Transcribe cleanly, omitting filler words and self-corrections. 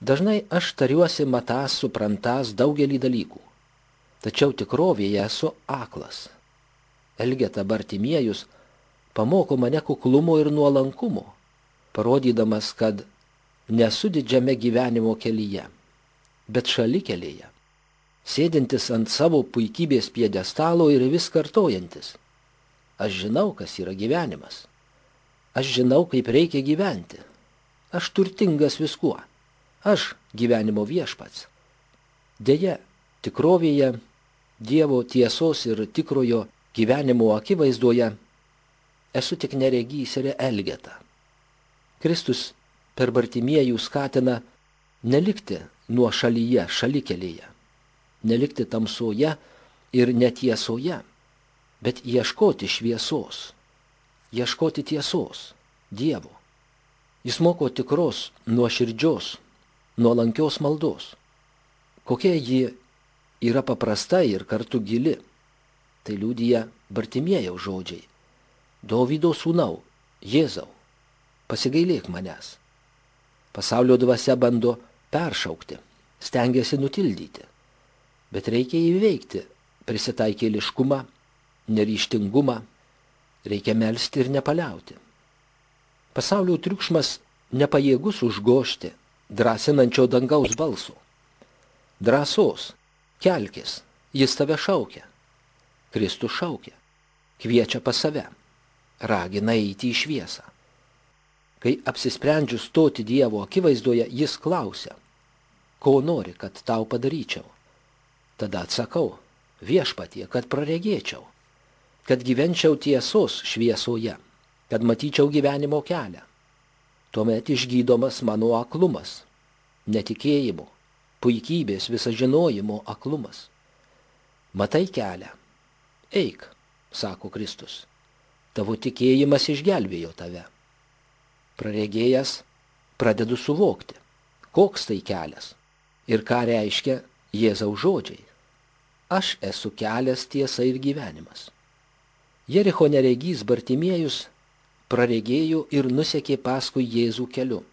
Dažnai aš tariuosi matąs, suprantąs daugelį dalykų, tačiau tikrovėje esu aklas. Elgeta Bartimiejus pamoko mane kuklumo ir nuolankumo, parodydamas, kad nesu didžiame gyvenimo kelyje, bet šalikelėje, sėdintis ant savo puikybės pjedestalo ir vis kartojantis: aš žinau, kas yra gyvenimas, aš žinau, kaip reikia gyventi, aš turtingas viskuo, aš gyvenimo viešpats. Deja, tikrovėje, Dievo tiesos ir tikrojo gyvenimo akivaizdoje esu tik neregys ir elgeta. Kristus per Bartimiejų skatina nelikti nuošalyje, šalikelėje, nelikti tamsoje ir netiesoje, bet ieškoti šviesos, ieškoti tiesos, Dievo. Jis moko tikros, nuoširdžios, nuolankios maldos. Kokia ji yra paprasta ir kartu gili, tai liudija Bartimiejaus žodžiai: Dovydo sūnau, Jėzau, pasigailėk manęs. Pasaulio dvasia bando peršaukti, stengiasi nutildyti, bet reikia įveikti prisitaikėliškumą, neryžtingumą, reikia melsti ir nepaliauti. Pasaulio triukšmas nepajėgus užgožti drąsinančio dangaus balso. Drąsos, kelkis, jis tave šaukia. Kristus šaukia, kviečia pas save, ragina eiti į šviesą. Kai apsisprendžiu stoti Dievo akivaizdoje, jis klausia: ko nori, kad tau padaryčiau? Tada atsakau: Viešpatie, kad praregėčiau, kad gyvenčiau tiesos šviesoje, kad matyčiau gyvenimo kelią. Tuomet išgydomas mano aklumas, netikėjimo, puikybės, visažinojimo aklumas. Matai kelią? Eik, sako Kristus, tavo tikėjimas išgelbėjo tave. Praregėjęs pradedu suvokti, koks tai kelias ir ką reiškia Jėzaus žodžiai: aš esu kelias, tiesa ir gyvenimas. Jericho neregys Bartimiejus praregėjo ir nusekė paskui Jėzų keliu.